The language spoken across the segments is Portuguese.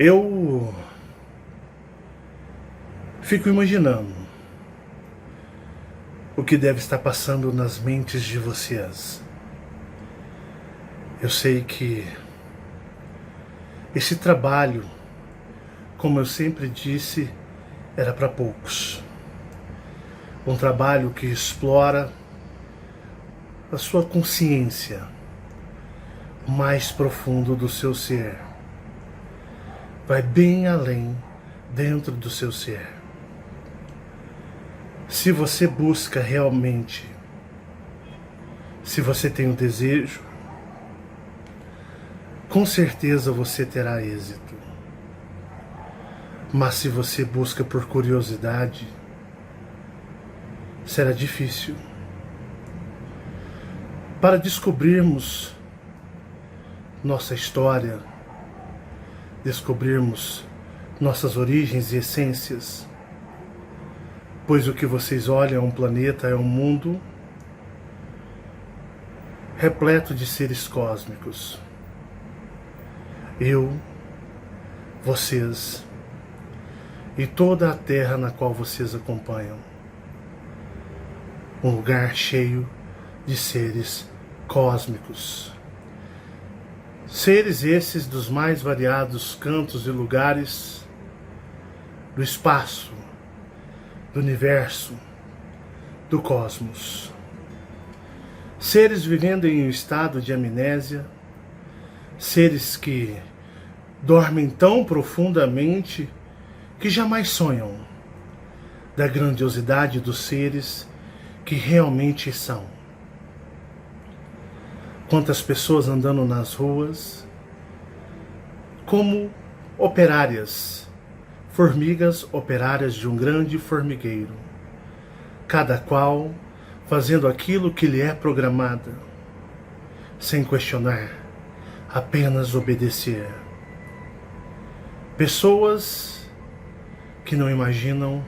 Eu fico imaginando o que deve estar passando nas mentes de vocês. Eu sei que esse trabalho, como eu sempre disse, era para poucos. Um trabalho que explora a sua consciência, o mais profundo do seu ser. Vai bem além dentro do seu ser. Se você busca realmente, se você tem o desejo, com certeza você terá êxito. Mas se você busca por curiosidade, será difícil. Para descobrirmos nossa história, descobrirmos nossas origens e essências, pois o que vocês olham é um planeta, é um mundo repleto de seres cósmicos. Eu, vocês e toda a Terra na qual vocês acompanham. Um lugar cheio de seres cósmicos. Seres esses dos mais variados cantos e lugares do espaço, do universo, do cosmos. Seres vivendo em um estado de amnésia, seres que dormem tão profundamente que jamais sonham da grandiosidade dos seres que realmente são. Quantas pessoas andando nas ruas como operárias, formigas operárias de um grande formigueiro, cada qual fazendo aquilo que lhe é programada, sem questionar, apenas obedecer. Pessoas que não imaginam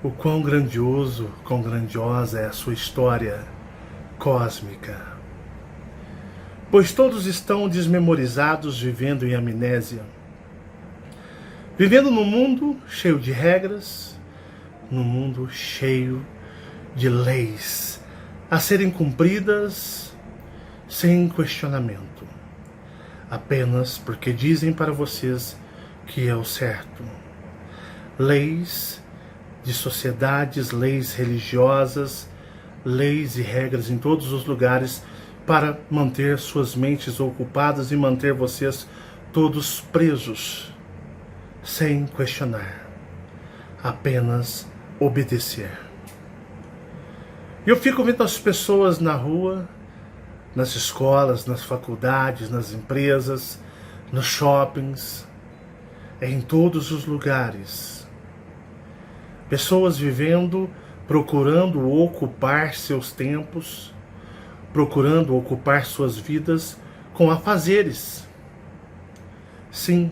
o quão grandioso, quão grandiosa é a sua história cósmica. Pois todos estão desmemorizados, vivendo em amnésia. Vivendo num mundo cheio de regras, num mundo cheio de leis a serem cumpridas sem questionamento. Apenas porque dizem para vocês que é o certo. Leis de sociedades, leis religiosas, leis e regras em todos os lugares para manter suas mentes ocupadas e manter vocês todos presos, sem questionar, apenas obedecer. Eu fico vendo as pessoas na rua, nas escolas, nas faculdades, nas empresas, nos shoppings, em todos os lugares. Pessoas vivendo, procurando ocupar seus tempos, procurando ocupar suas vidas com afazeres. Sim,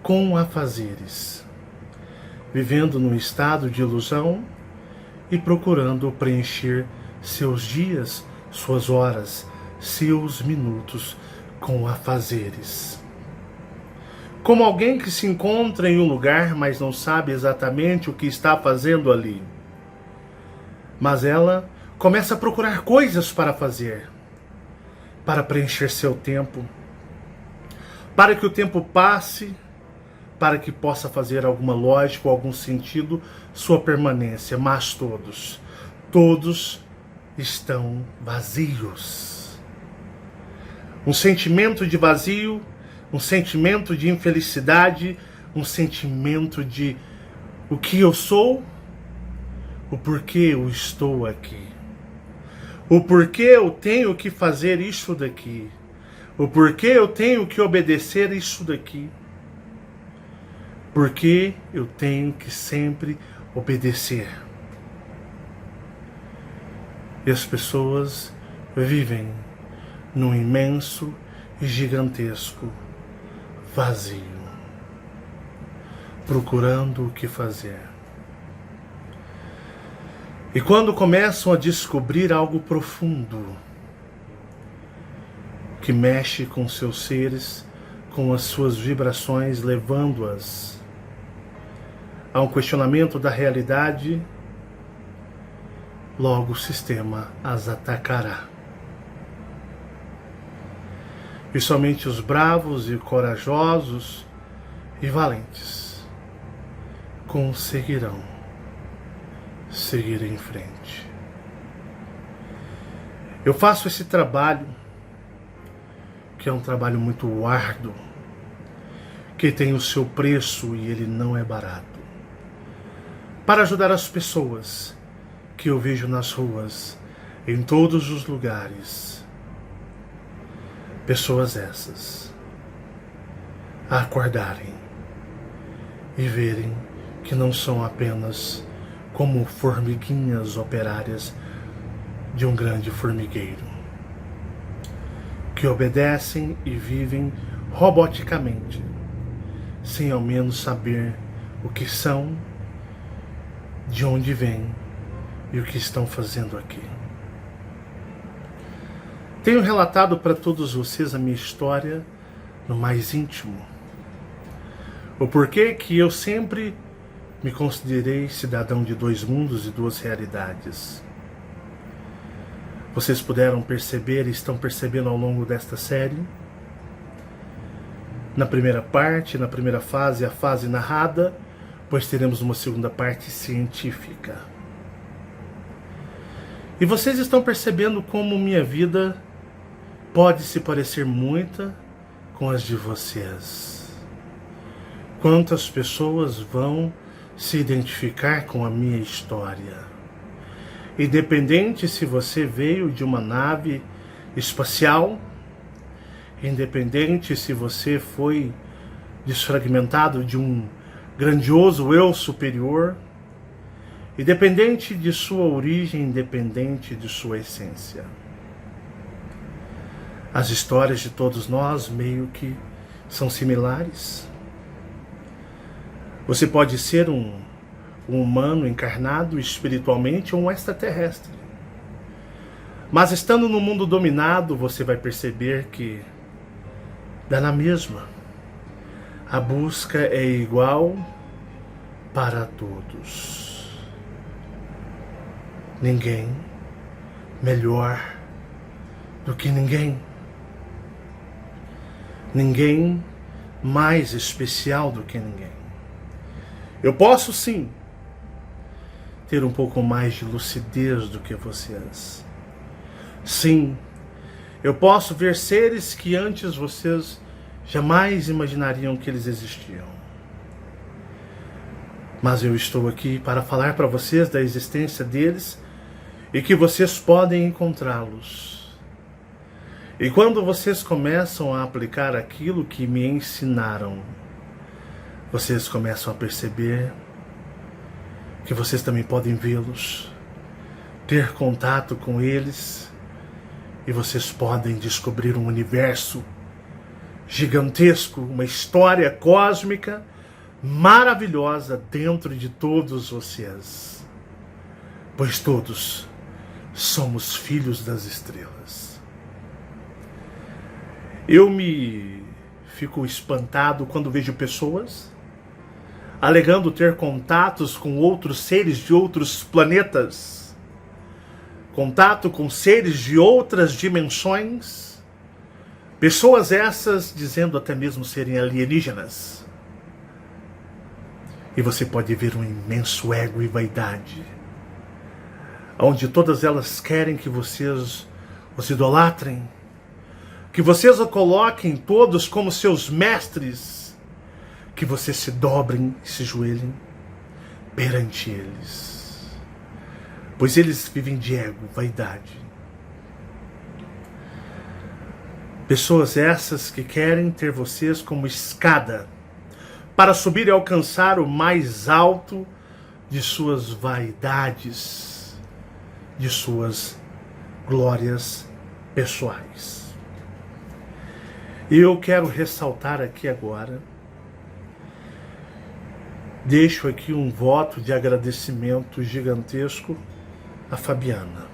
com afazeres. Vivendo num estado de ilusão e procurando preencher seus dias, suas horas, seus minutos com afazeres. Como alguém que se encontra em um lugar, mas não sabe exatamente o que está fazendo ali. Mas ela começa a procurar coisas para fazer, para preencher seu tempo, para que o tempo passe, para que possa fazer alguma lógica ou algum sentido sua permanência. Mas todos estão vazios. Um sentimento de vazio, um sentimento de infelicidade, um sentimento de o que eu sou, o porquê eu estou aqui, o porquê eu tenho que fazer isso daqui, o porquê eu tenho que obedecer isso daqui, porque eu tenho que sempre obedecer. E as pessoas vivem num imenso e gigantesco vazio, procurando o que fazer. E quando começam a descobrir algo profundo, que mexe com seus seres, com as suas vibrações, levando-as a um questionamento da realidade, logo o sistema as atacará. E somente os bravos e corajosos e valentes conseguirão seguir em frente. Eu faço esse trabalho, que é um trabalho muito árduo, que tem o seu preço e ele não é barato, para ajudar as pessoas que eu vejo nas ruas, em todos os lugares. Pessoas essas a acordarem e verem que não são apenas como formiguinhas operárias de um grande formigueiro, que obedecem e vivem roboticamente, sem ao menos saber o que são, de onde vêm e o que estão fazendo aqui. Tenho relatado para todos vocês a minha história no mais íntimo. O porquê que eu sempre me considerei cidadão de dois mundos e duas realidades. Vocês puderam perceber e estão percebendo ao longo desta série, na primeira parte, na primeira fase, a fase narrada, pois teremos uma segunda parte científica. E vocês estão percebendo como minha vida pode se parecer muito com as de vocês. Quantas pessoas vão se identificar com a minha história? Independente se você veio de uma nave espacial, independente se você foi desfragmentado de um grandioso eu superior, independente de sua origem, independente de sua essência. As histórias de todos nós meio que são similares. Você pode ser um humano encarnado espiritualmente ou um extraterrestre. Mas estando no mundo dominado, você vai perceber que dá na mesma. A busca é igual para todos. Ninguém melhor do que ninguém. Ninguém mais especial do que ninguém. Eu posso sim ter um pouco mais de lucidez do que vocês. Sim, eu posso ver seres que antes vocês jamais imaginariam que eles existiam. Mas eu estou aqui para falar para vocês da existência deles e que vocês podem encontrá-los. E quando vocês começam a aplicar aquilo que me ensinaram, vocês começam a perceber que vocês também podem vê-los, ter contato com eles, e vocês podem descobrir um universo gigantesco, uma história cósmica maravilhosa dentro de todos vocês, pois todos somos filhos das estrelas. Eu me fico espantado quando vejo pessoas alegando ter contatos com outros seres de outros planetas, contato com seres de outras dimensões, pessoas essas dizendo até mesmo serem alienígenas. E você pode ver um imenso ego e vaidade, onde todas elas querem que vocês os idolatrem, que vocês o coloquem todos como seus mestres, que vocês se dobrem e se joelhem perante eles, pois eles vivem de ego, vaidade. Pessoas essas que querem ter vocês como escada para subir e alcançar o mais alto de suas vaidades, de suas glórias pessoais. E eu quero ressaltar aqui agora, deixo aqui um voto de agradecimento gigantesco a Fabiana.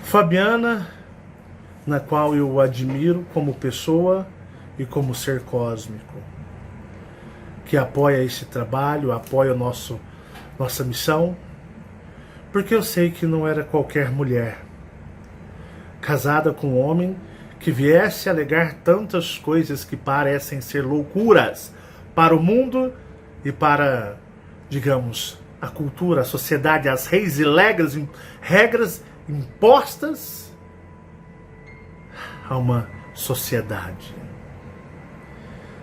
Fabiana, na qual eu admiro como pessoa e como ser cósmico, que apoia esse trabalho, apoia nossa missão, porque eu sei que não era qualquer mulher casada com um homem que viesse alegar tantas coisas que parecem ser loucuras para o mundo e para, digamos, a cultura, a sociedade, as leis e regras impostas a uma sociedade.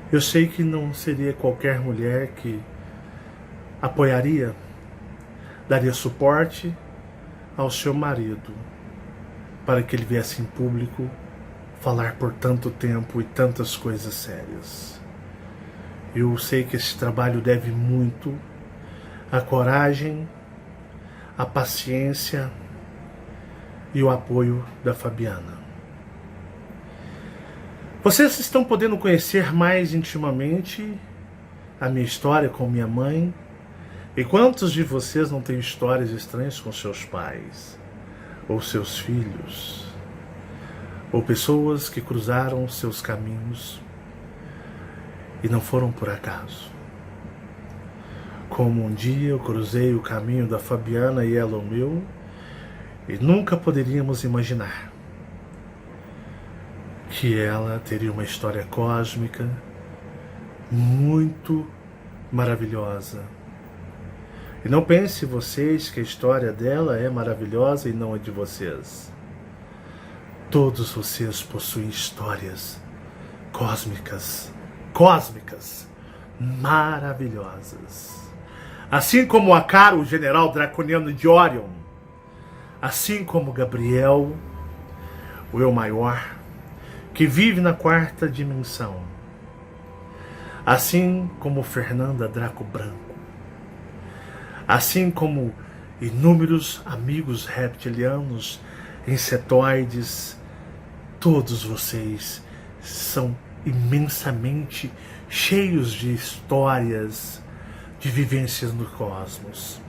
Eu sei que não seria qualquer mulher que apoiaria, daria suporte ao seu marido para que ele viesse em público falar por tanto tempo e tantas coisas sérias. Eu sei que esse trabalho deve muito à coragem, à paciência e o apoio da Fabiana. Vocês estão podendo conhecer mais intimamente a minha história com minha mãe. E quantos de vocês não têm histórias estranhas com seus pais, ou seus filhos, ou pessoas que cruzaram seus caminhos e não foram por acaso? Como um dia eu cruzei o caminho da Fabiana e ela o meu, e nunca poderíamos imaginar que ela teria uma história cósmica muito maravilhosa. E não pense vocês que a história dela é maravilhosa e não a de vocês. Todos vocês possuem histórias cósmicas, maravilhosas. Assim como Akaro, o general draconiano de Orion, assim como Gabriel, o eu maior, que vive na quarta dimensão, assim como Fernanda Draco Branco, assim como inúmeros amigos reptilianos, insetoides, todos vocês são imensamente cheios de histórias, de vivências no cosmos.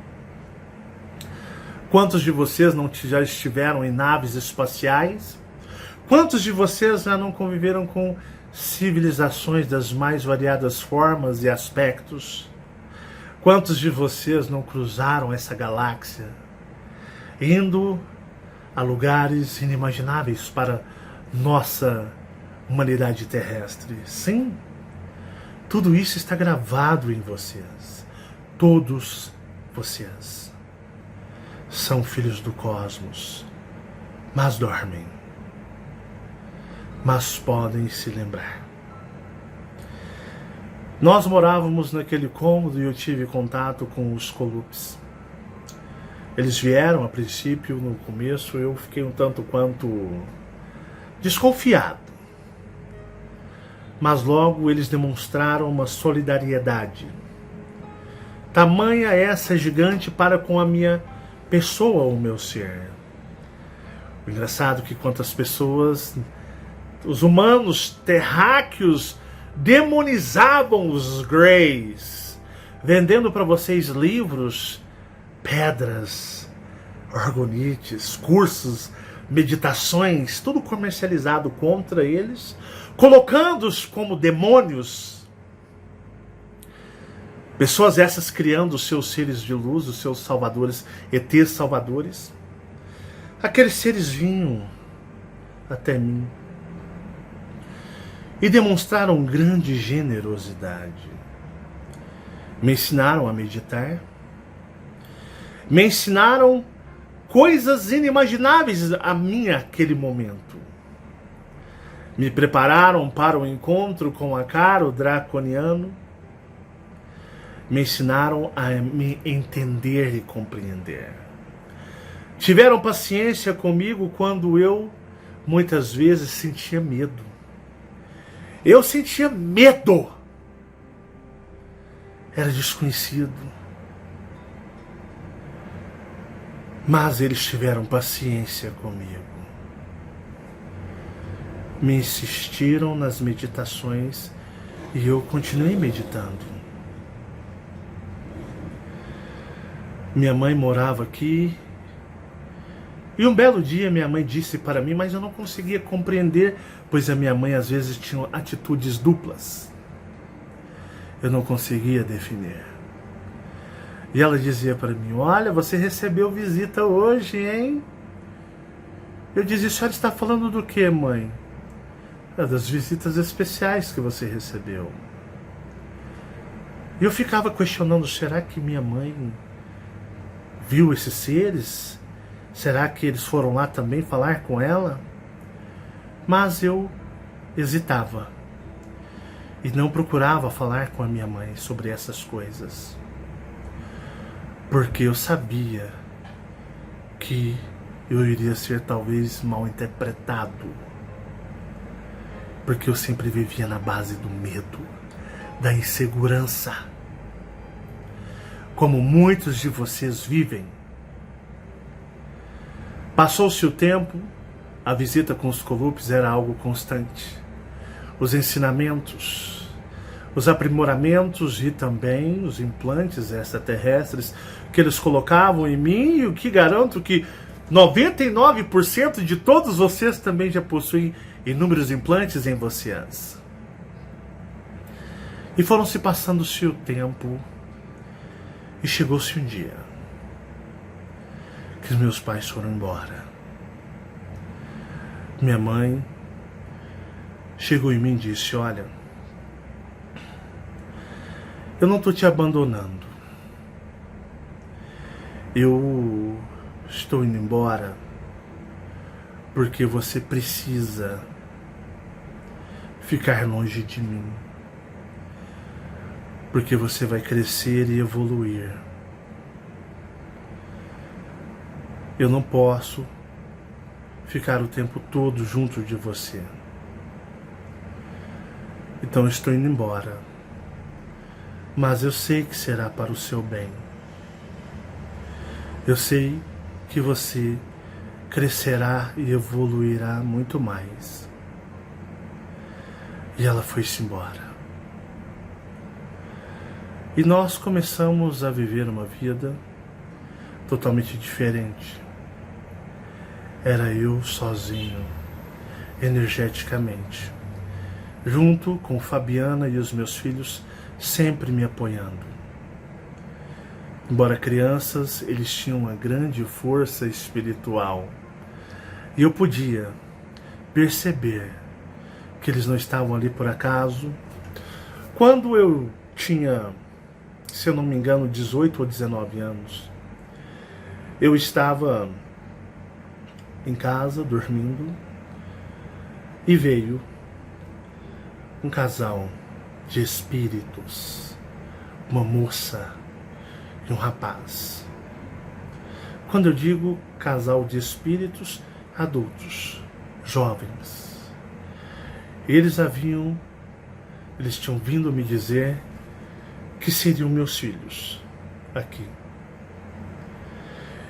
Quantos de vocês não já estiveram em naves espaciais? Quantos de vocês já não conviveram com civilizações das mais variadas formas e aspectos? Quantos de vocês não cruzaram essa galáxia, indo a lugares inimagináveis para nossa humanidade terrestre? Sim, tudo isso está gravado em vocês. Todos vocês são filhos do cosmos, mas dormem, mas podem se lembrar. Nós morávamos naquele cômodo e eu tive contato com os Colupes. Eles vieram a princípio, no começo eu fiquei um tanto quanto desconfiado. Mas logo eles demonstraram uma solidariedade. Tamanha essa gigante para com a minha pessoa, o meu ser. O engraçado é que quantas pessoas, os humanos terráqueos, demonizavam os Greys, vendendo para vocês livros, pedras, orgonites, cursos, meditações, tudo comercializado contra eles, colocando-os como demônios. Pessoas essas criando os seus seres de luz, os seus salvadores, ETs salvadores. Aqueles seres vinham até mim e demonstraram grande generosidade. Me ensinaram a meditar, me ensinaram coisas inimagináveis a mim naquele momento. Me prepararam para o encontro com Akaro, o draconiano. Me ensinaram a me entender e compreender. Tiveram paciência comigo quando eu, muitas vezes, sentia medo. Eu sentia medo. Era desconhecido. Mas eles tiveram paciência comigo. Me insistiram nas meditações e eu continuei meditando. Minha mãe morava aqui E um belo dia minha mãe disse para mim, mas eu não conseguia compreender, pois a minha mãe às vezes tinha atitudes duplas. Eu não conseguia definir. E ela dizia para mim, olha, você recebeu visita hoje, hein? Eu dizia, a senhora está falando do que, mãe? Das visitas especiais que você recebeu. E eu ficava questionando, será que minha mãe viu esses seres? Será que eles foram lá também falar com ela? Mas eu hesitava e não procurava falar com a minha mãe sobre essas coisas, porque eu sabia que eu iria ser talvez mal interpretado, porque eu sempre vivia na base do medo, da insegurança, como muitos de vocês vivem. Passou-se o tempo, a visita com os Colupes era algo constante. Os ensinamentos, os aprimoramentos e também os implantes extraterrestres que eles colocavam em mim, e o que garanto que 99% de todos vocês também já possuem inúmeros implantes em vocês. E foram se passando-se o tempo e chegou-se um dia que os meus pais foram embora. Minha mãe chegou em mim e disse, olha, eu não estou te abandonando. Eu estou indo embora porque você precisa ficar longe de mim. Porque você vai crescer e evoluir. Eu não posso ficar o tempo todo junto de você. Então eu estou indo embora. Mas eu sei que será para o seu bem. Eu sei que você crescerá e evoluirá muito mais. E ela foi-se embora. E nós começamos a viver uma vida totalmente diferente. Era eu sozinho, energeticamente, junto com Fabiana e os meus filhos sempre me apoiando. Embora crianças, eles tinham uma grande força espiritual. E eu podia perceber que eles não estavam ali por acaso. Quando eu tinha, se eu não me engano, 18 ou 19 anos, eu estava em casa, dormindo, e veio um casal de espíritos, uma moça e um rapaz. Quando eu digo casal de espíritos, adultos, jovens, eles tinham vindo me dizer que seriam meus filhos aqui.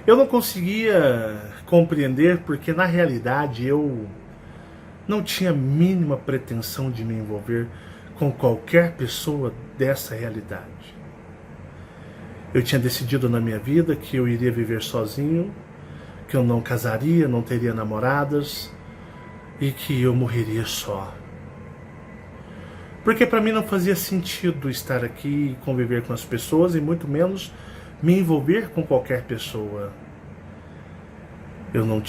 Eu não conseguia compreender porque na realidade eu não tinha a mínima pretensão de me envolver com qualquer pessoa dessa realidade. Eu tinha decidido na minha vida que eu iria viver sozinho, que eu não casaria, não teria namoradas e que eu morreria só. Porque para mim não fazia sentido estar aqui e conviver com as pessoas e muito menos me envolver com qualquer pessoa. Eu não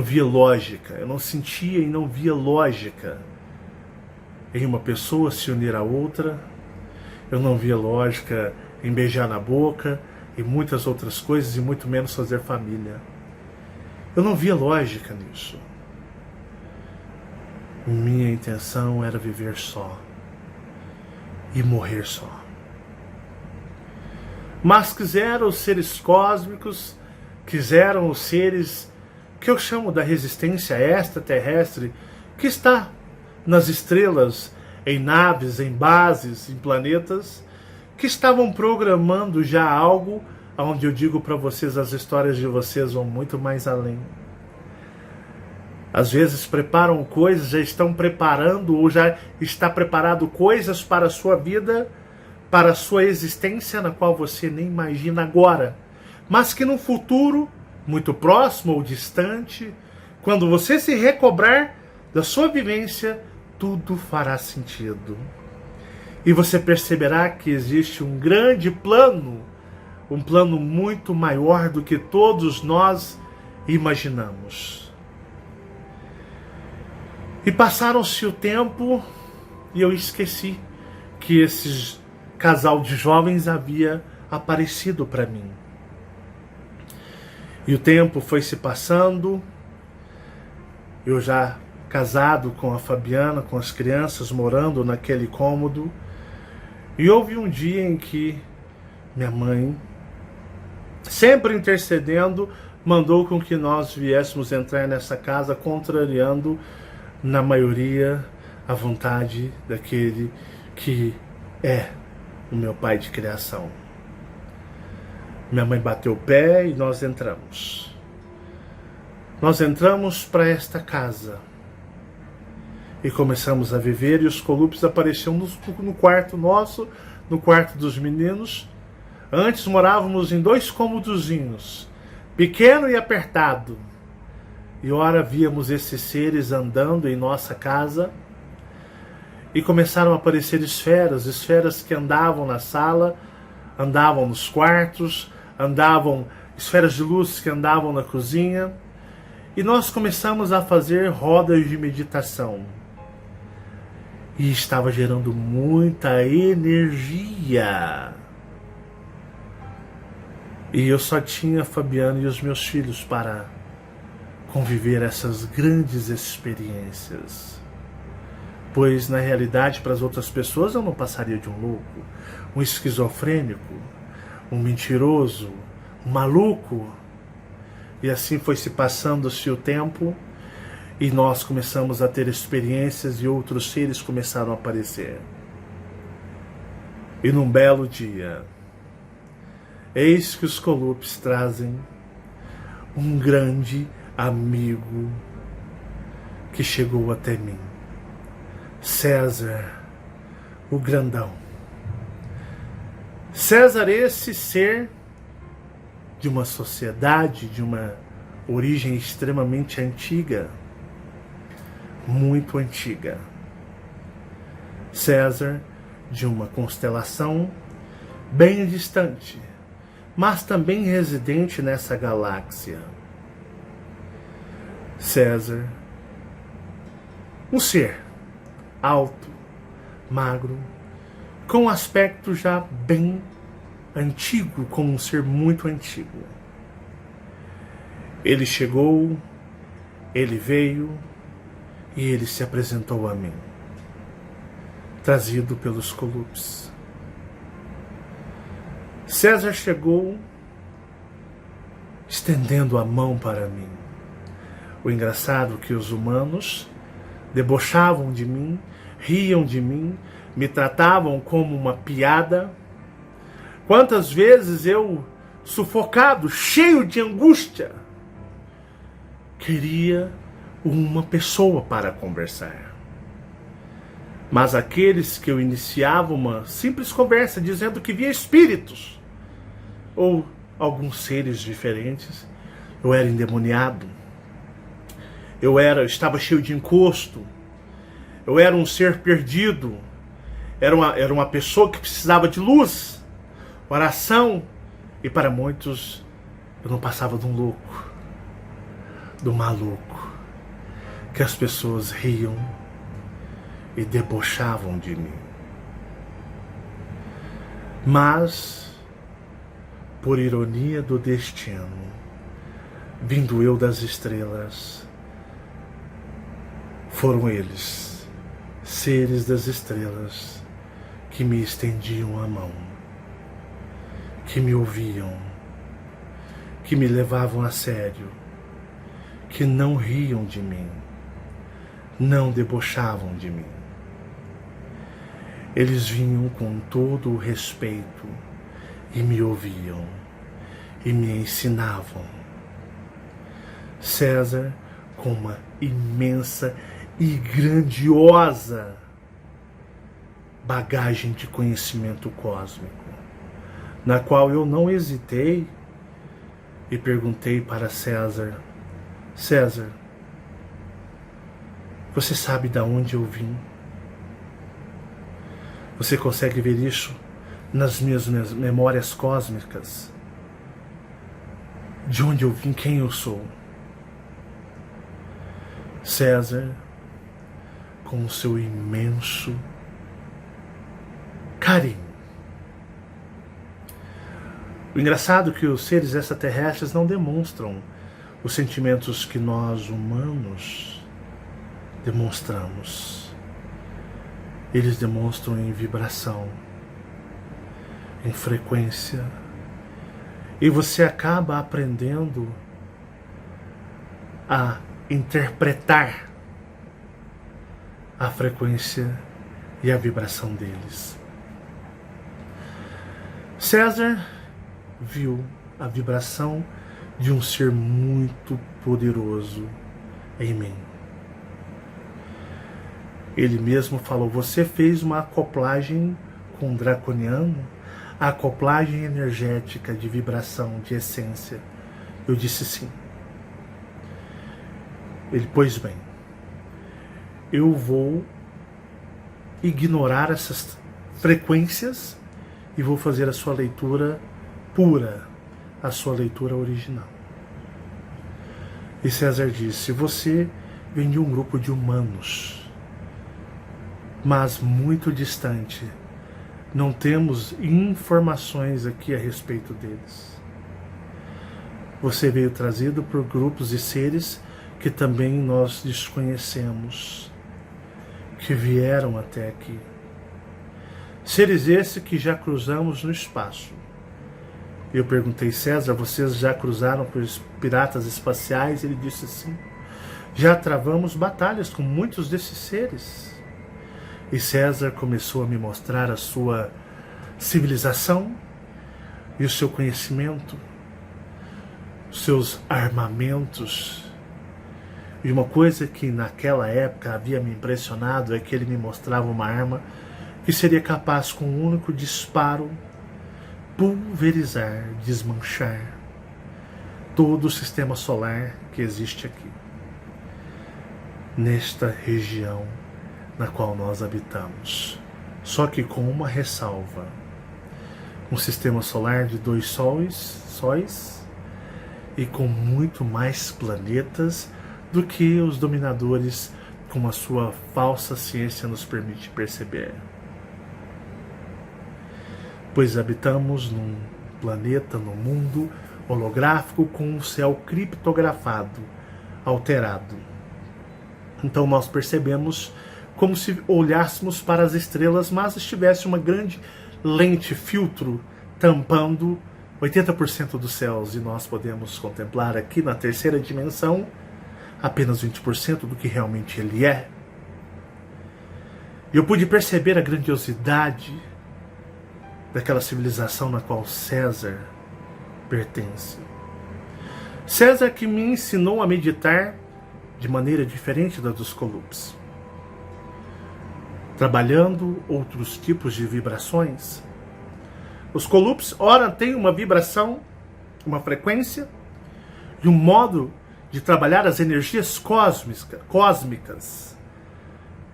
via lógica, eu não sentia e não via lógica em uma pessoa se unir a outra. Eu não via lógica em beijar na boca e muitas outras coisas, e muito menos fazer família. Eu não via lógica nisso. Minha intenção era viver só e morrer só. Mas quiseram os seres cósmicos, quiseram os seres que eu chamo da resistência extraterrestre, que está nas estrelas, em naves, em bases, em planetas, que estavam programando já algo onde eu digo para vocês, as histórias de vocês vão muito mais além. Às vezes preparam coisas, já estão preparando ou já está preparado coisas para a sua vida, para a sua existência, na qual você nem imagina agora, mas que no futuro muito próximo ou distante, quando você se recobrar da sua vivência, tudo fará sentido. E você perceberá que existe um grande plano, um plano muito maior do que todos nós imaginamos. E passaram-se o tempo e eu esqueci que esse casal de jovens havia aparecido para mim. E o tempo foi se passando, eu já casado com a Fabiana, com as crianças, morando naquele cômodo, e houve um dia em que minha mãe, sempre intercedendo, mandou com que nós viéssemos entrar nessa casa, contrariando, na maioria, a vontade daquele que é o meu pai de criação. Minha mãe bateu o pé e nós entramos. Nós entramos para esta casa e começamos a viver, e os Colupes apareciam no quarto nosso, no quarto dos meninos. Antes morávamos em 2 cômodozinhos, pequeno e apertado. E ora víamos esses seres andando em nossa casa, e começaram a aparecer esferas que andavam na sala, andavam nos quartos, esferas de luz que andavam na cozinha. E nós começamos a fazer rodas de meditação. E estava gerando muita energia. E eu só tinha a Fabiana e os meus filhos para conviver essas grandes experiências. Pois, na realidade, para as outras pessoas eu não passaria de um louco, um esquizofrênico, um mentiroso, um maluco. E assim foi se passando-se o tempo, e nós começamos a ter experiências e outros seres começaram a aparecer. E num belo dia, eis que os Colupes trazem um grande amigo que chegou até mim. César, o grandão. César, esse ser de uma sociedade, de uma origem extremamente antiga, muito antiga. César, de uma constelação bem distante, mas também residente nessa galáxia. César, um ser alto, magro, com um aspecto já bem antigo, como um ser muito antigo. Ele chegou, ele veio e ele se apresentou a mim, trazido pelos Colupes. César chegou estendendo a mão para mim. O engraçado é que os humanos debochavam de mim, riam de mim, me tratavam como uma piada. Quantas vezes eu, sufocado, cheio de angústia, queria uma pessoa para conversar. Mas aqueles que eu iniciava uma simples conversa dizendo que via espíritos ou alguns seres diferentes, eu era endemoniado. Eu estava cheio de encosto. Eu era um ser perdido. Era uma pessoa que precisava de luz, oração. E para muitos, eu não passava de um louco, do maluco, que as pessoas riam e debochavam de mim. Mas, por ironia do destino, vindo eu das estrelas, foram eles, seres das estrelas, que me estendiam a mão, que me ouviam, que me levavam a sério, que não riam de mim, não debochavam de mim. Eles vinham com todo o respeito e me ouviam e me ensinavam. César, com uma imensa e grandiosa bagagem de conhecimento cósmico, na qual eu não hesitei e perguntei para César: César, você sabe de onde eu vim? Você consegue ver isso nas minhas memórias cósmicas? De onde eu vim, quem eu sou? César, com o seu imenso carinho. O engraçado é que os seres extraterrestres não demonstram os sentimentos que nós humanos demonstramos. Eles demonstram em vibração, em frequência. E você acaba aprendendo a interpretar a frequência e a vibração deles. César viu a vibração de um ser muito poderoso em mim. Ele mesmo falou: você fez uma acoplagem com um draconiano, a acoplagem energética de vibração, de essência. Eu disse sim. Ele: pois bem, eu vou ignorar essas frequências e vou fazer a sua leitura pura, a sua leitura original. E César disse: você vem de um grupo de humanos, mas muito distante. Não temos informações aqui a respeito deles. Você veio trazido por grupos de seres que também nós desconhecemos, que vieram até aqui. Seres esses que já cruzamos no espaço. Eu perguntei: César, vocês já cruzaram por piratas espaciais? Ele disse sim. Já travamos batalhas com muitos desses seres. E César começou a me mostrar a sua civilização e o seu conhecimento, os seus armamentos. E uma coisa que naquela época havia me impressionado é que ele me mostrava uma arma que seria capaz, com um único disparo, pulverizar, desmanchar todo o sistema solar que existe aqui, nesta região na qual nós habitamos. Só que com uma ressalva: um sistema solar de 2 sóis e com muito mais planetas do que os dominadores, com a sua falsa ciência, nos permite perceber. Pois habitamos num planeta, num mundo holográfico com um céu criptografado, alterado. Então nós percebemos como se olhássemos para as estrelas, mas estivesse uma grande lente, filtro, tampando 80% dos céus, e nós podemos contemplar aqui na terceira dimensão apenas 20% do que realmente ele é. E eu pude perceber a grandiosidade daquela civilização na qual César pertence. César que me ensinou a meditar de maneira diferente da dos Colupes, trabalhando outros tipos de vibrações. Os Colupes, ora, têm uma vibração, uma frequência e um modo de trabalhar as energias cósmicas.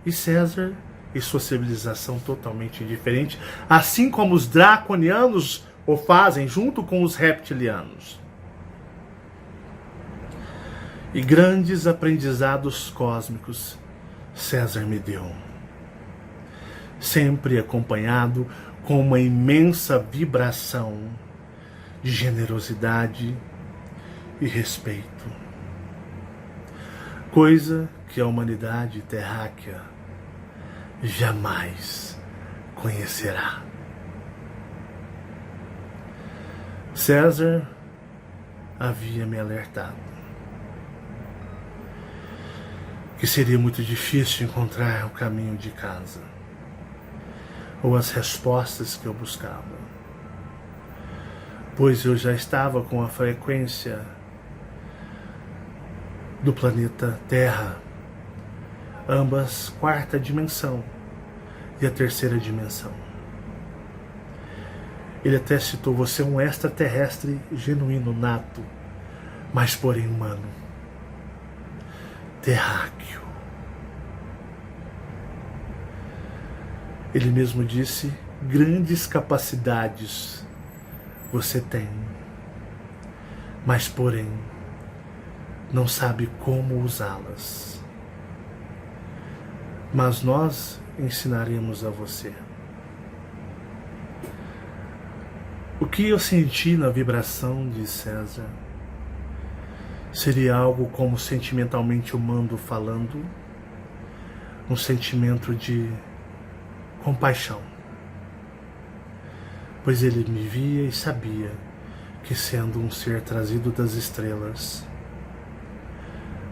E César e sua civilização totalmente diferente, assim como os draconianos o fazem junto com os reptilianos. E grandes aprendizados cósmicos César me deu, sempre acompanhado com uma imensa vibração de generosidade e respeito, coisa que a humanidade terráquea jamais conhecerá. César havia me alertado que seria muito difícil encontrar o caminho de casa, ou as respostas que eu buscava, pois eu já estava com a frequência do planeta Terra, ambas quarta dimensão e a terceira dimensão. Ele até citou: você é um extraterrestre genuíno, nato, mas porém humano, terráqueo. Ele mesmo disse: grandes capacidades você tem, mas porém não sabe como usá-las. Mas nós ensinaremos a você. O que eu senti na vibração de César seria algo como sentimentalmente humano falando, um sentimento de compaixão, pois ele me via e sabia que, sendo um ser trazido das estrelas,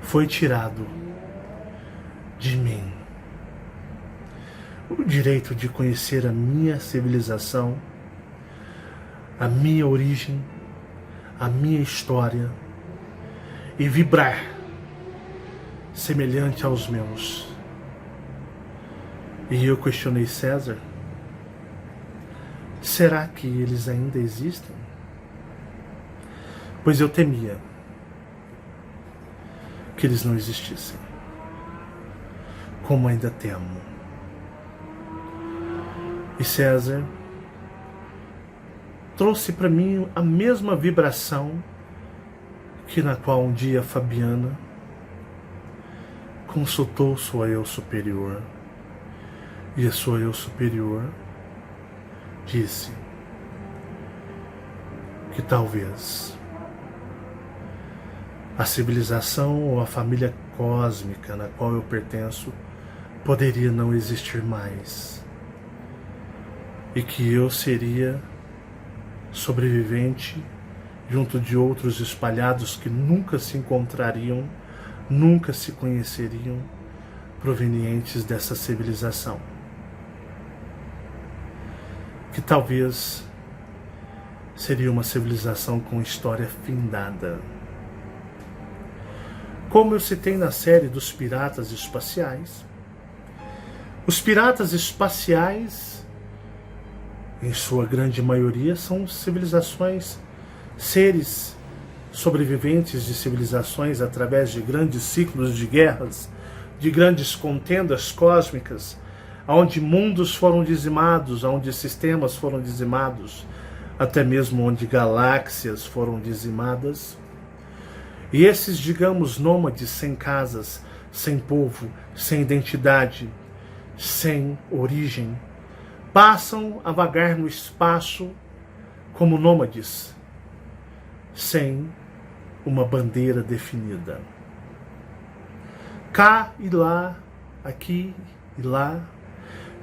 foi tirado de mim o direito de conhecer a minha civilização, a minha origem, a minha história e vibrar semelhante aos meus. E eu questionei César: será que eles ainda existem? Pois eu temia que eles não existissem, como ainda temo. E César trouxe para mim a mesma vibração que na qual um dia Fabiana consultou sua eu superior. E a sua eu superior disse que talvez a civilização ou a família cósmica na qual eu pertenço poderia não existir mais, e que eu seria sobrevivente junto de outros espalhados que nunca se encontrariam, nunca se conheceriam, provenientes dessa civilização. Que talvez seria uma civilização com história findada. Como eu citei na série dos piratas espaciais, os piratas espaciais, em sua grande maioria, são civilizações, seres sobreviventes de civilizações através de grandes ciclos de guerras, de grandes contendas cósmicas, onde mundos foram dizimados, onde sistemas foram dizimados, até mesmo onde galáxias foram dizimadas. E esses, digamos, nômades sem casas, sem povo, sem identidade, sem origem, passam a vagar no espaço como nômades, sem uma bandeira definida. Cá e lá, aqui e lá,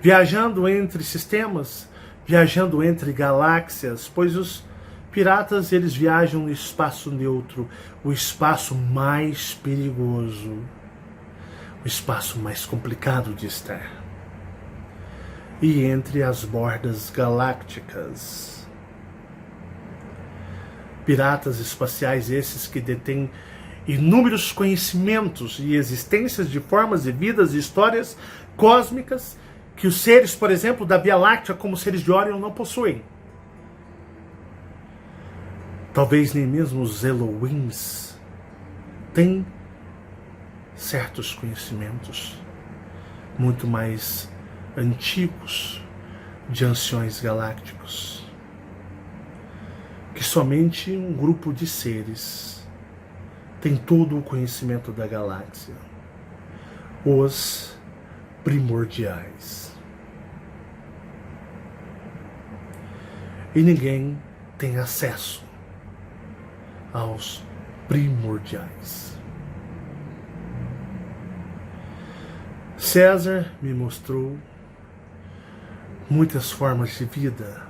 viajando entre sistemas, viajando entre galáxias, pois os piratas, eles viajam no espaço neutro, o espaço mais perigoso, o espaço mais complicado de estar. E entre as bordas galácticas. Piratas espaciais esses que detêm inúmeros conhecimentos e existências de formas e vidas e histórias cósmicas que os seres, por exemplo, da Via Láctea, como seres de Orion, não possuem. Talvez nem mesmo os Elohims têm certos conhecimentos muito mais antigos de anciões galácticos, que somente um grupo de seres tem todo o conhecimento da galáxia, os primordiais. E ninguém tem acesso aos primordiais. César me mostrou muitas formas de vida,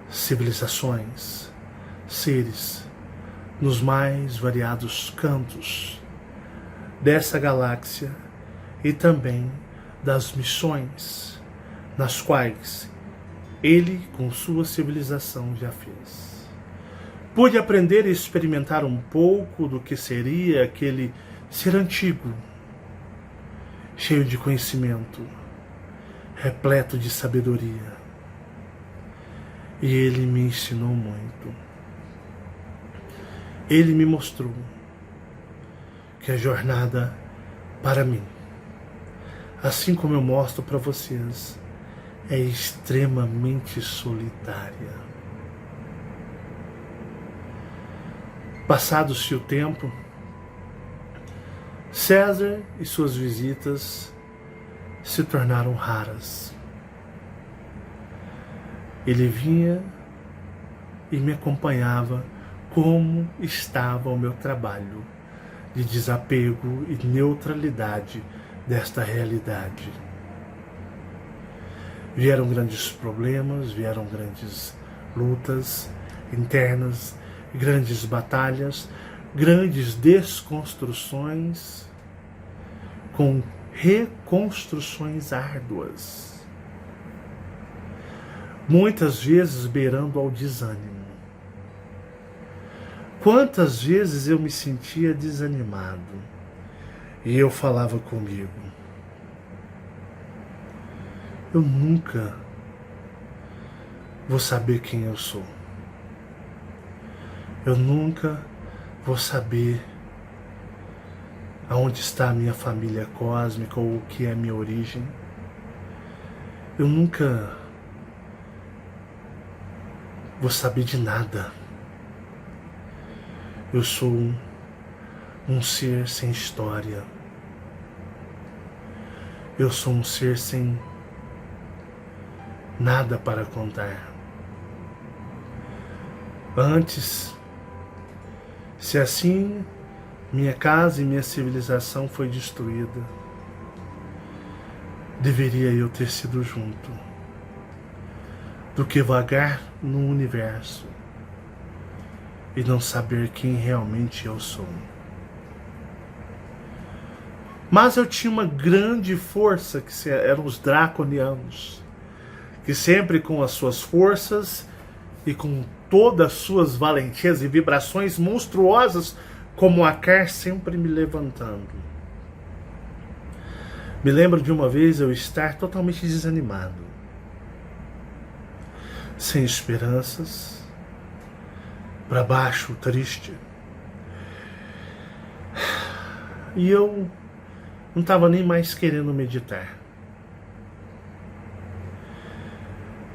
civilizações, seres nos mais variados cantos dessa galáxia e também das missões nas quais ele, com sua civilização, já fez. Pude aprender e experimentar um pouco do que seria aquele ser antigo, cheio de conhecimento, repleto de sabedoria. E ele me ensinou muito. Ele me mostrou que a jornada para mim, assim como eu mostro para vocês, é extremamente solitária. Passado-se o tempo, César e suas visitas se tornaram raras. Ele vinha e me acompanhava como estava o meu trabalho de desapego e neutralidade desta realidade. Vieram grandes problemas, vieram grandes lutas internas, grandes batalhas, grandes desconstruções, com reconstruções árduas, muitas vezes beirando ao desânimo. Quantas vezes eu me sentia desanimado e eu falava comigo: eu nunca vou saber quem eu sou. Eu nunca vou saber aonde está a minha família cósmica ou o que é a minha origem. Eu nunca vou saber de nada. Eu sou um ser sem história. Eu sou um ser sem nada para contar. Antes, se assim minha casa e minha civilização foi destruída, deveria eu ter sido junto, do que vagar no universo e não saber quem realmente eu sou. Mas eu tinha uma grande força, que eram os draconianos, que sempre com as suas forças e com todas as suas valentias e vibrações monstruosas, como a Akar, sempre me levantando. Me lembro de uma vez eu estar totalmente desanimado, sem esperanças, para baixo, triste. E eu não estava nem mais querendo meditar.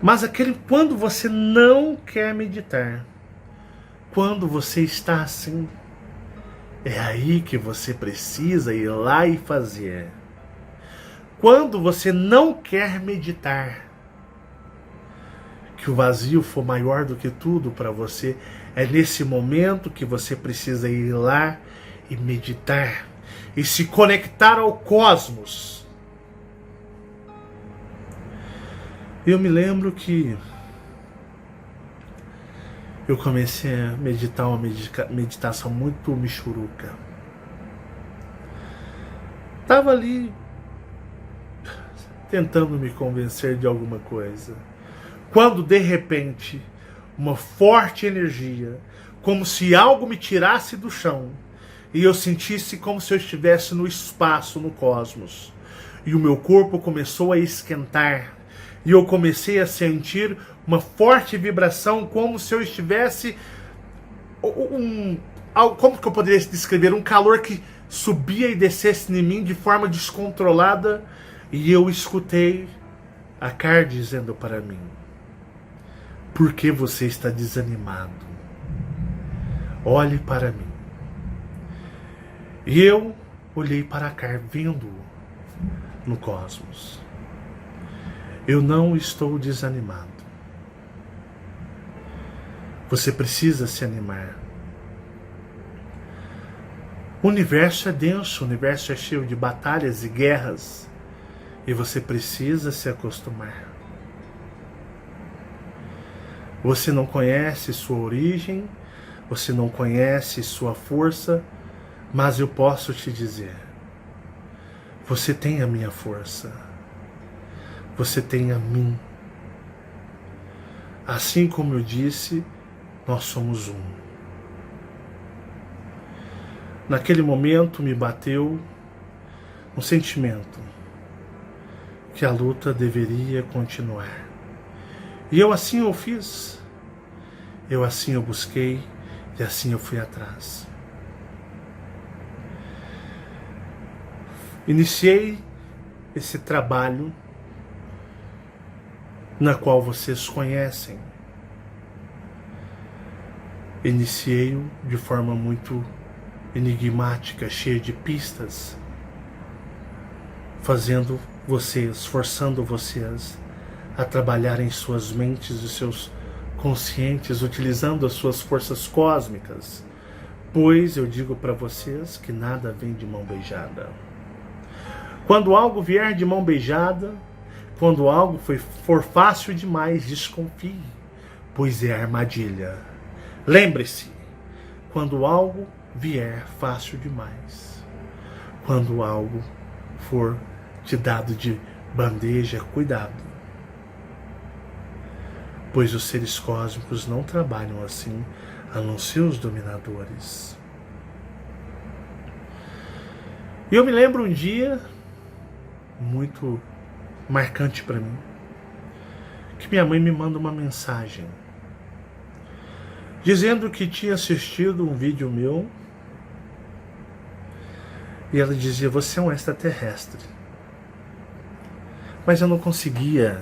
Mas quando você não quer meditar, quando você está assim, é aí que você precisa ir lá e fazer. Quando você não quer meditar, que o vazio for maior do que tudo para você, é nesse momento que você precisa ir lá e meditar e se conectar ao cosmos. Eu me lembro que eu comecei a meditar uma meditação muito michuruca. Estava ali tentando me convencer de alguma coisa, quando de repente uma forte energia, como se algo me tirasse do chão, e eu sentisse como se eu estivesse no espaço, no cosmos, e o meu corpo começou a esquentar, e eu comecei a sentir uma forte vibração, como se eu estivesse como que eu poderia descrever? Um calor que subia e descesse em mim de forma descontrolada, e eu escutei a Akar dizendo para mim: por que você está desanimado? Olhe para mim. E eu olhei para a Akar, vendo no cosmos. Eu não estou desanimado. Você precisa se animar. O universo é denso, o universo é cheio de batalhas e guerras, e você precisa se acostumar. Você não conhece sua origem, você não conhece sua força, mas eu posso te dizer: você tem a minha força, você tem a mim. Assim como eu disse, nós somos um. Naquele momento me bateu um sentimento que a luta deveria continuar. E eu assim o fiz. Eu assim o busquei. E assim eu fui atrás. Iniciei esse trabalho na qual vocês conhecem. Iniciei-o de forma muito enigmática, cheia de pistas, fazendo vocês, forçando vocês a trabalhar em suas mentes e seus conscientes, utilizando as suas forças cósmicas, pois eu digo para vocês que nada vem de mão beijada. Quando algo vier de mão beijada, quando algo for fácil demais, desconfie, pois é armadilha. Lembre-se, quando algo vier fácil demais, quando algo for te dado de bandeja, cuidado, pois os seres cósmicos não trabalham assim, a não ser os dominadores. E eu me lembro um dia muito marcante para mim, que minha mãe me manda uma mensagem dizendo que tinha assistido um vídeo meu e ela dizia: você é um extraterrestre. Mas eu não conseguia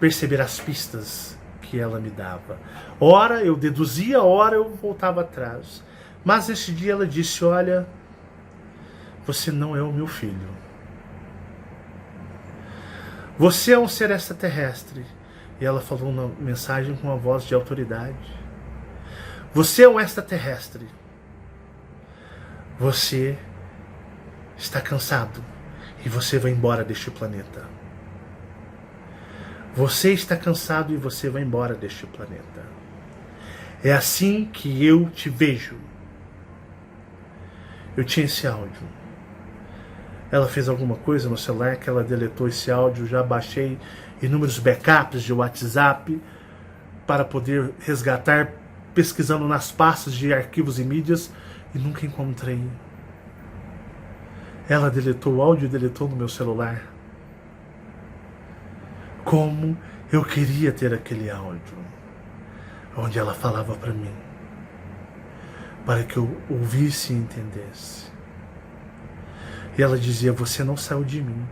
perceber as pistas que ela me dava. Ora eu deduzia, ora eu voltava atrás. Mas esse dia ela disse: olha, você não é o meu filho. Você é um ser extraterrestre. E ela falou uma mensagem com uma voz de autoridade. Você é um extraterrestre. Você está cansado e você vai embora deste planeta. Você está cansado e você vai embora deste planeta. É assim que eu te vejo. Eu tinha esse áudio. Ela fez alguma coisa no celular que ela deletou esse áudio. Já baixei inúmeros backups de WhatsApp para poder resgatar, pesquisando nas pastas de arquivos e mídias, e nunca encontrei. Ela deletou o áudio e deletou no meu celular. Como eu queria ter aquele áudio, onde ela falava para mim, para que eu ouvisse e entendesse. E ela dizia: você não saiu de mim.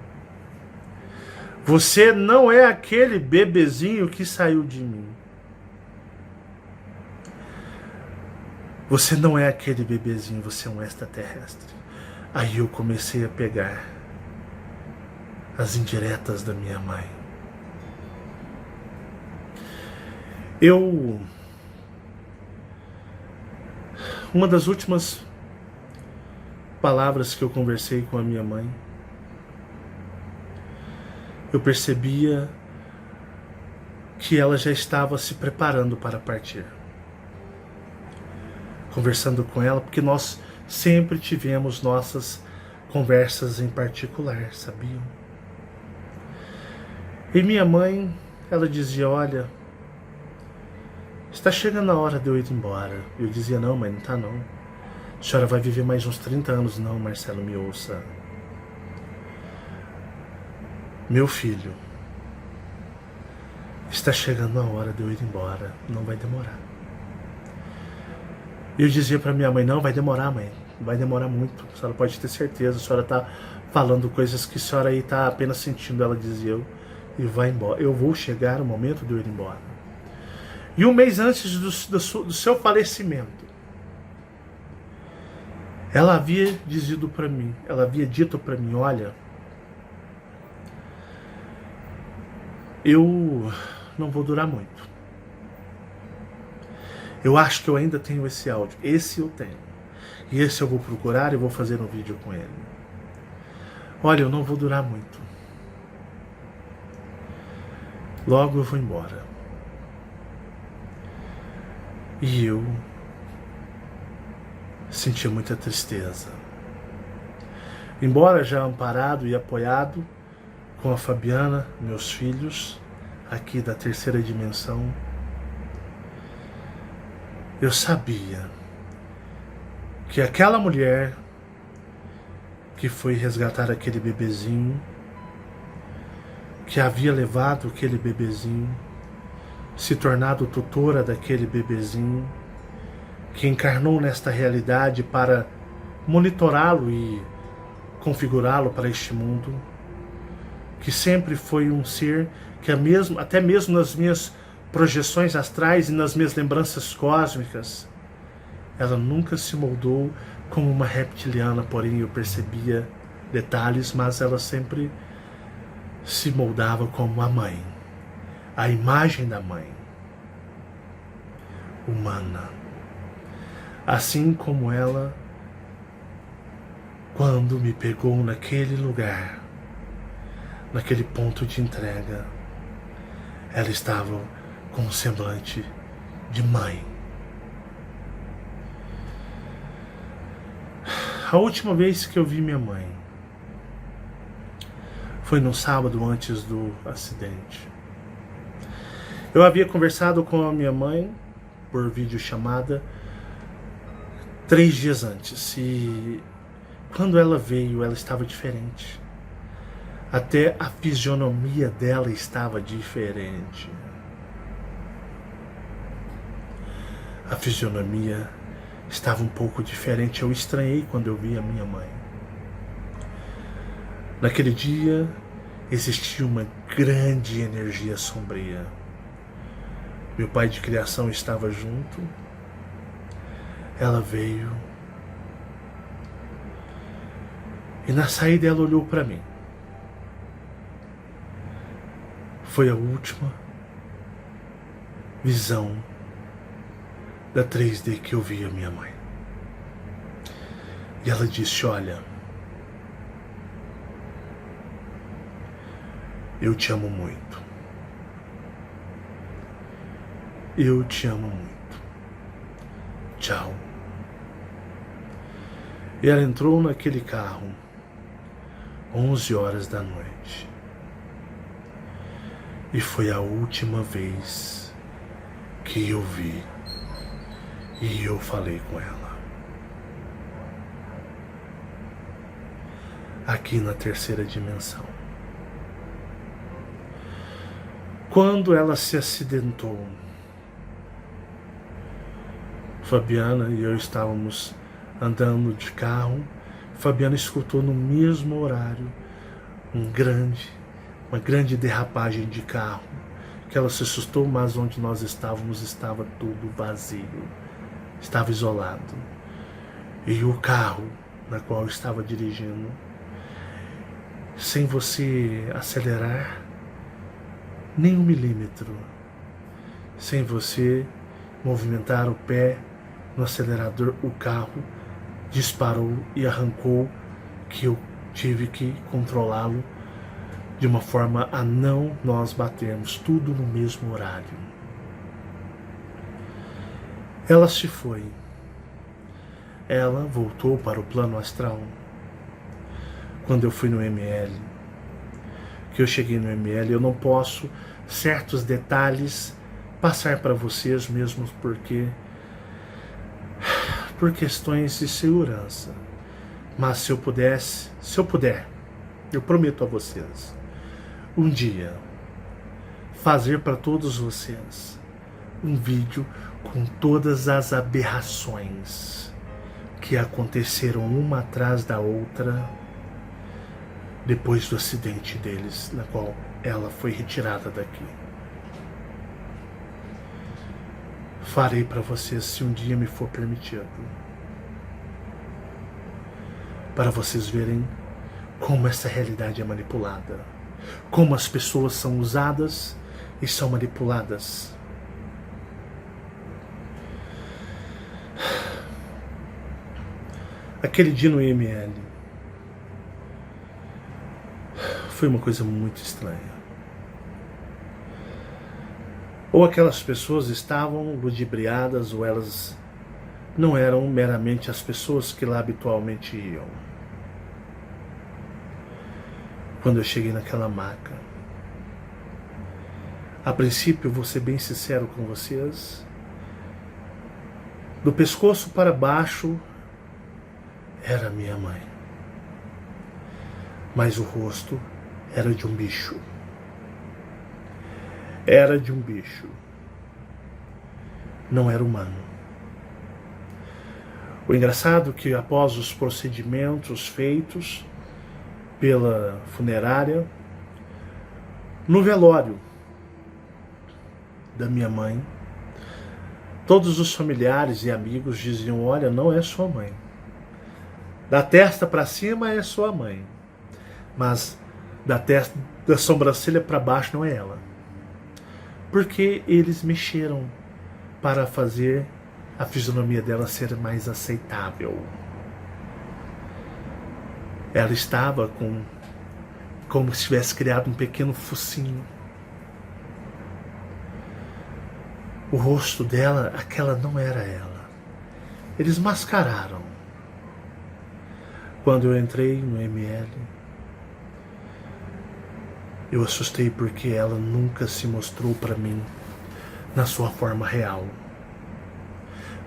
Você não é aquele bebezinho que saiu de mim. Você não é aquele bebezinho, você é um extraterrestre. Aí eu comecei a pegar as indiretas da minha mãe. Uma das últimas palavras que eu conversei com a minha mãe, eu percebia que ela já estava se preparando para partir. Conversando com ela, porque nós sempre tivemos nossas conversas em particular, sabiam? E minha mãe, ela dizia: olha, está chegando a hora de eu ir embora. Eu dizia: não, mãe, não está não. A senhora vai viver mais uns 30 anos. Não, Marcelo, me ouça. Meu filho, está chegando a hora de eu ir embora. Não vai demorar. Eu dizia para minha mãe: não, vai demorar, mãe. Vai demorar muito. A senhora pode ter certeza. A senhora está falando coisas que a senhora aí está apenas sentindo. Ela dizia: eu vai embora. Eu vou chegar o momento de eu ir embora. E um mês antes do seu falecimento, ela havia dito para mim: olha, eu não vou durar muito. Eu acho que eu ainda tenho esse áudio. Esse eu tenho. E esse eu vou procurar e vou fazer um vídeo com ele. Olha, eu não vou durar muito. Logo eu vou embora. E eu sentia muita tristeza. Embora já amparado e apoiado com a Fabiana, meus filhos, aqui da terceira dimensão, eu sabia que aquela mulher que foi resgatar aquele bebezinho, que havia levado aquele bebezinho, se tornado tutora daquele bebezinho, que encarnou nesta realidade para monitorá-lo e configurá-lo para este mundo, que sempre foi um ser que até mesmo nas minhas projeções astrais e nas minhas lembranças cósmicas, ela nunca se moldou como uma reptiliana, porém eu percebia detalhes, mas ela sempre se moldava como a mãe, a imagem da mãe, humana. Assim como ela, quando me pegou naquele lugar, naquele ponto de entrega, ela estava com um semblante de mãe. A última vez que eu vi minha mãe foi no sábado antes do acidente. Eu havia conversado com a minha mãe por videochamada 3 dias antes, e quando ela veio, ela estava diferente. Até a fisionomia dela estava diferente. A fisionomia estava um pouco diferente. Eu estranhei quando eu vi a minha mãe. Naquele dia existia uma grande energia sombria. Meu pai de criação estava junto. Ela veio e na saída ela olhou para mim. Foi a última visão da 3D que eu vi a minha mãe. E ela disse: olha, eu te amo muito. Eu te amo muito. Tchau. E ela entrou naquele carro 11 horas da noite. E foi a última vez que eu vi e eu falei com ela. Aqui na terceira dimensão. Quando ela se acidentou, Fabiana e eu estávamos andando de carro. Fabiana escutou no mesmo horário uma grande derrapagem de carro, que ela se assustou, mas onde nós estávamos estava tudo vazio, estava isolado. E o carro na qual eu estava dirigindo, sem você acelerar nem 1 milímetro, sem você movimentar o pé no acelerador, o carro disparou e arrancou, que eu tive que controlá-lo de uma forma a não nós batermos, tudo no mesmo horário. Ela se foi. Ela voltou para o plano astral. Quando eu fui no ML, que eu cheguei no ML, eu não posso certos detalhes passar para vocês, mesmo porque por questões de segurança. Mas se eu puder, eu prometo a vocês, um dia fazer para todos vocês um vídeo com todas as aberrações que aconteceram uma atrás da outra depois do acidente deles, na qual ela foi retirada daqui. Farei para vocês se um dia me for permitido, para vocês verem como essa realidade é manipulada, como as pessoas são usadas e são manipuladas. Aquele dia no IML foi uma coisa muito estranha. Ou aquelas pessoas estavam ludibriadas, ou elas não eram meramente as pessoas que lá habitualmente iam. Quando eu cheguei naquela maca, a princípio, vou ser bem sincero com vocês, do pescoço para baixo era minha mãe, mas o rosto era de um bicho. Era de um bicho. Não era humano. O engraçado é que após os procedimentos feitos pela funerária, no velório da minha mãe, todos os familiares e amigos diziam: olha, não é sua mãe. Da testa para cima é sua mãe, mas da sobrancelha para baixo não é ela. Porque eles mexeram para fazer a fisionomia dela ser mais aceitável. Ela estava como se tivesse criado um pequeno focinho. O rosto dela, aquela não era ela. Eles mascararam. Quando eu entrei no ML, eu assustei porque ela nunca se mostrou para mim na sua forma real.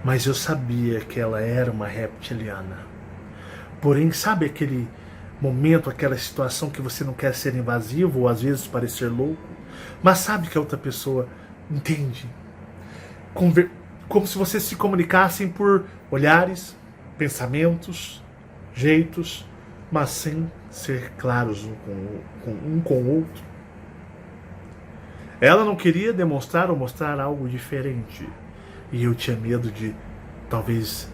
Mas eu sabia que ela era uma reptiliana. Porém, sabe aquele momento, aquela situação que você não quer ser invasivo ou às vezes parecer louco, mas sabe que a outra pessoa entende? Como se vocês se comunicassem por olhares, pensamentos, jeitos, mas sem ser claros um com o outro. Ela não queria demonstrar ou mostrar algo diferente. E eu tinha medo de talvez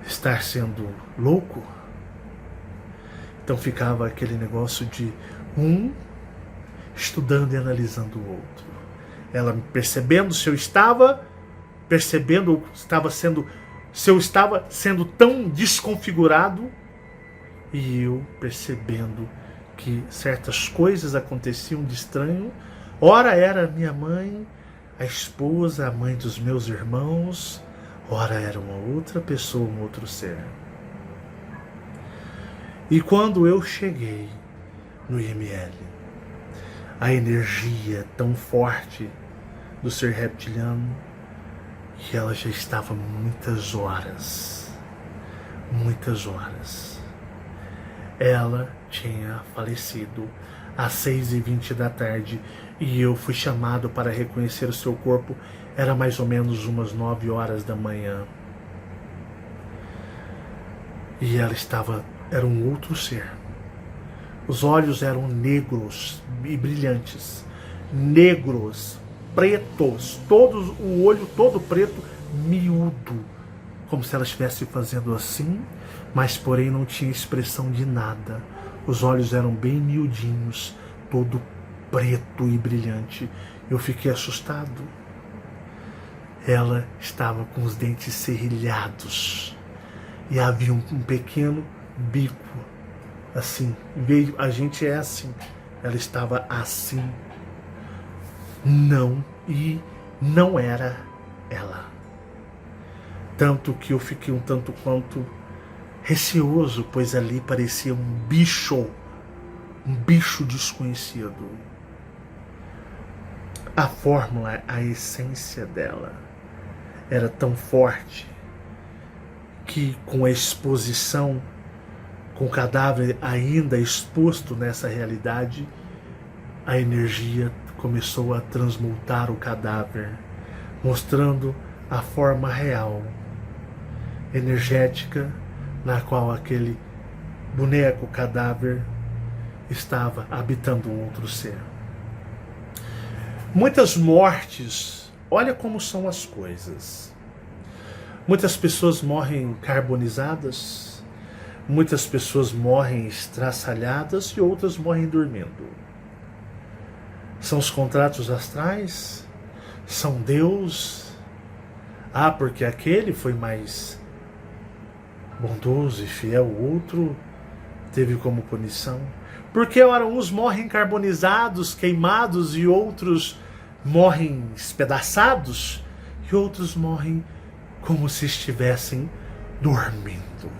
estar sendo louco. Então ficava aquele negócio de um estudando e analisando o outro. Ela percebendo se eu estava sendo tão desconfigurado, e eu percebendo que certas coisas aconteciam de estranho. Ora era minha mãe, a esposa, a mãe dos meus irmãos, ora era uma outra pessoa, um outro ser. E quando eu cheguei no IML, a energia tão forte do ser reptiliano, que ela já estava muitas horas. Ela tinha falecido às 6h20 da tarde e eu fui chamado para reconhecer o seu corpo. Era mais ou menos umas 9 horas da manhã. E ela era um outro ser. Os olhos eram negros e brilhantes. Negros, pretos, o olho todo preto, miúdo. Como se ela estivesse fazendo assim, mas porém não tinha expressão de nada. Os olhos eram bem miudinhos, todo preto e brilhante. Eu fiquei assustado. Ela estava com os dentes serrilhados e havia um pequeno bico, assim. A gente é assim. Ela estava assim. Não era ela. Tanto que eu fiquei um tanto quanto receoso, pois ali parecia um bicho desconhecido. A fórmula, a essência dela era tão forte que com a exposição, com o cadáver ainda exposto nessa realidade, a energia começou a transmutar o cadáver, mostrando a forma real, energética, na qual aquele boneco cadáver estava habitando um outro ser. Muitas mortes, olha como são as coisas. Muitas pessoas morrem carbonizadas, muitas pessoas morrem estraçalhadas e outras morrem dormindo. São os contratos astrais? São Deus? Porque aquele foi mais bondoso e fiel, o outro teve como punição. Porque ora uns morrem carbonizados, queimados, e outros morrem espedaçados, e outros morrem como se estivessem dormindo.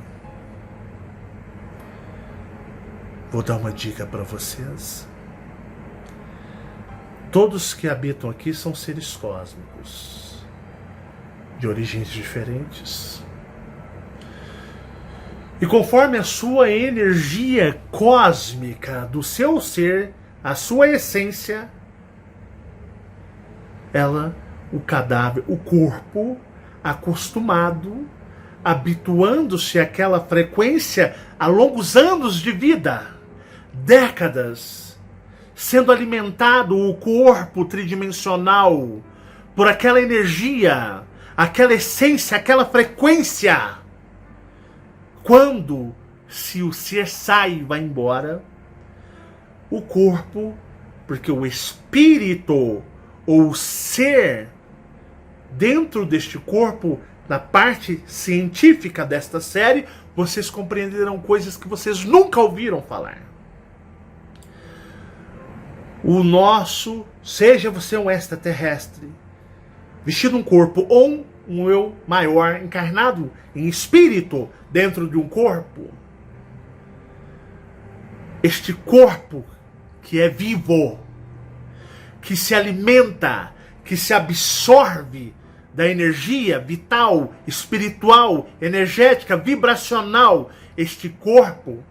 Vou dar uma dica para vocês. Todos que habitam aqui são seres cósmicos, de origens diferentes. E conforme a sua energia cósmica do seu ser, a sua essência, o cadáver, o corpo, acostumado habituando-se àquela frequência há longos anos de vida, décadas, sendo alimentado o corpo tridimensional por aquela energia, aquela essência, aquela frequência. Quando se o ser sai e vai embora, o corpo, porque o espírito ou o ser dentro deste corpo, na parte científica desta série, vocês compreenderão coisas que vocês nunca ouviram falar. O nosso, seja você um extraterrestre, vestido um corpo, ou um eu maior, encarnado em espírito dentro de um corpo, este corpo que é vivo, que se alimenta, que se absorve da energia vital, espiritual, energética, vibracional, este corpo,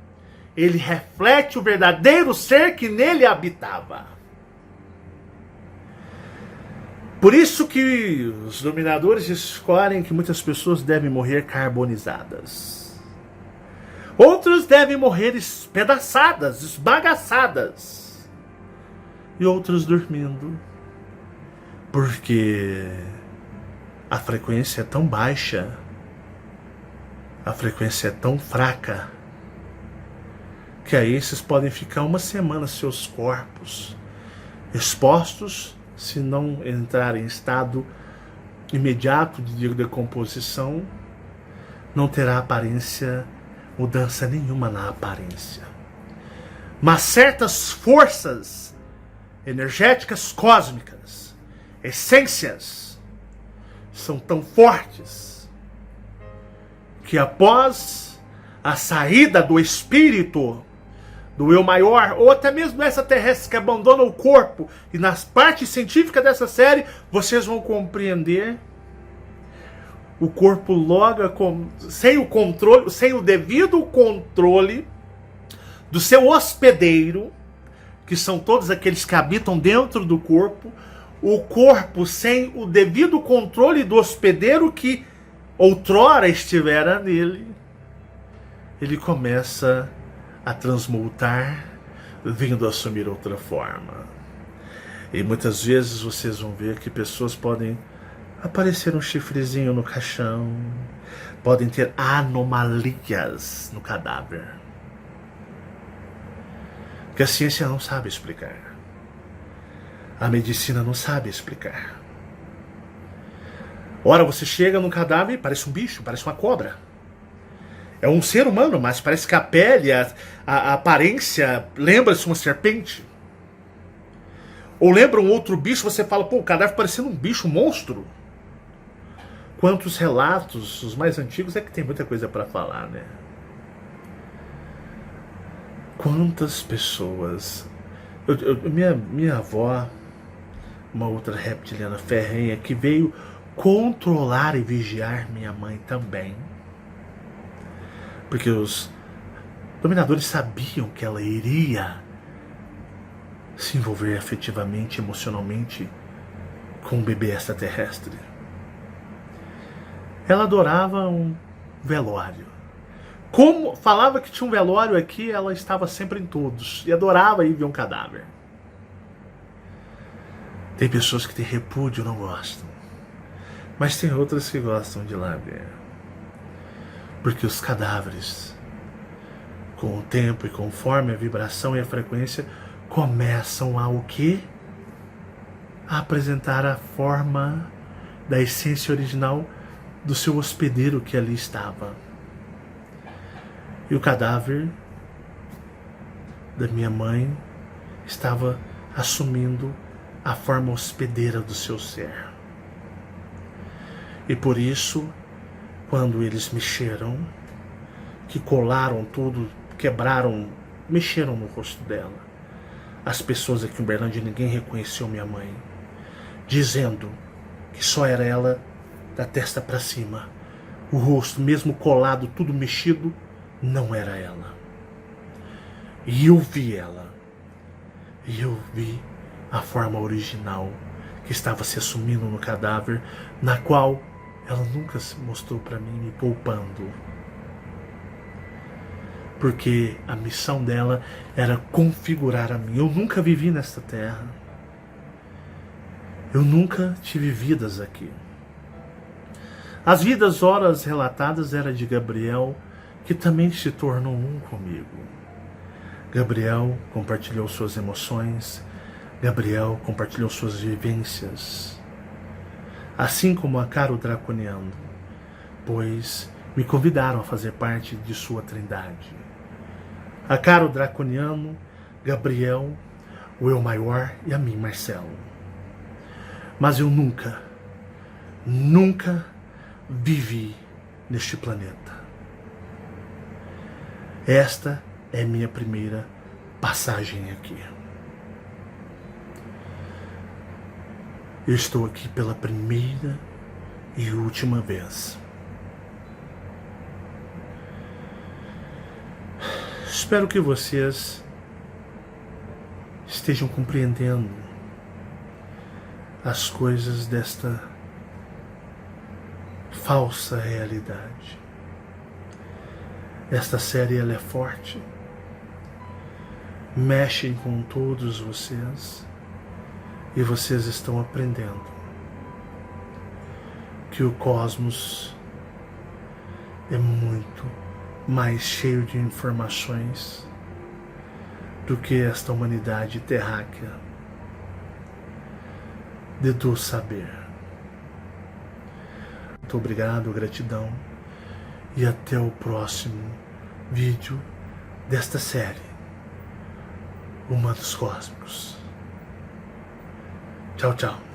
ele reflete o verdadeiro ser que nele habitava. Por isso que os dominadores escolhem que muitas pessoas devem morrer carbonizadas. Outros devem morrer espedaçadas, esbagaçadas. E outros dormindo. Porque a frequência é tão baixa, a frequência é tão fraca, que aí esses podem ficar uma semana seus corpos expostos, se não entrar em estado imediato de decomposição, não terá aparência, mudança nenhuma na aparência. Mas certas forças energéticas cósmicas, essências, são tão fortes que após a saída do espírito, do eu maior, ou até mesmo essa terrestre que abandona o corpo, e nas partes científicas dessa série, vocês vão compreender o corpo logo sem o controle, sem o devido controle do seu hospedeiro, que são todos aqueles que habitam dentro do corpo, o corpo sem o devido controle do hospedeiro que outrora estivera nele, ele começa a transmutar, vindo a assumir outra forma. E muitas vezes vocês vão ver que pessoas podem aparecer um chifrezinho no caixão, podem ter anomalias no cadáver, que a ciência não sabe explicar, a medicina não sabe explicar. Ora, você chega no cadáver e parece um bicho, parece uma cobra. É um ser humano, mas parece que a pele, a aparência lembra-se uma serpente. Ou lembra um outro bicho, você fala, pô, o cadáver parecendo um bicho, um monstro. Quantos relatos, os mais antigos, é que tem muita coisa para falar, né? Quantas pessoas... Minha avó, uma outra reptiliana ferrenha, que veio controlar e vigiar minha mãe também. Porque os dominadores sabiam que ela iria se envolver afetivamente, emocionalmente com um bebê extraterrestre. Ela adorava um velório. Como falava que tinha um velório aqui, ela estava sempre em todos. E adorava ir ver um cadáver. Tem pessoas que têm repúdio e não gostam. Mas tem outras que gostam de ir lá ver. Porque os cadáveres, com o tempo e conforme a vibração e a frequência, começam a o quê? A apresentar a forma da essência original do seu hospedeiro que ali estava. E o cadáver da minha mãe estava assumindo a forma hospedeira do seu ser. E por isso, quando eles mexeram, que colaram tudo, quebraram, mexeram no rosto dela, as pessoas aqui em Uberlândia, ninguém reconheceu minha mãe, dizendo que só era ela da testa para cima. O rosto, mesmo colado, tudo mexido, não era ela. E eu vi ela. E eu vi a forma original que estava se assumindo no cadáver, na qual ela nunca se mostrou para mim me poupando. Porque a missão dela era configurar a mim. Eu nunca vivi nesta terra. Eu nunca tive vidas aqui. As vidas horas relatadas eram de Gabriel, que também se tornou um comigo. Gabriel compartilhou suas emoções. Gabriel compartilhou suas vivências. Assim como a Caro Draconiano, pois me convidaram a fazer parte de sua trindade. A Caro Draconiano, Gabriel, o Eu Maior e a mim, Marcelo. Mas eu nunca vivi neste planeta. Esta é minha primeira passagem aqui. Eu estou aqui pela primeira e última vez. Espero que vocês estejam compreendendo as coisas desta falsa realidade. Esta série ela é forte, mexe com todos vocês e vocês estão aprendendo que o cosmos é muito mais cheio de informações do que esta humanidade terráquea deduz saber. Muito obrigado, gratidão, e até o próximo vídeo desta série Humanos Cósmicos. Tchau, tchau.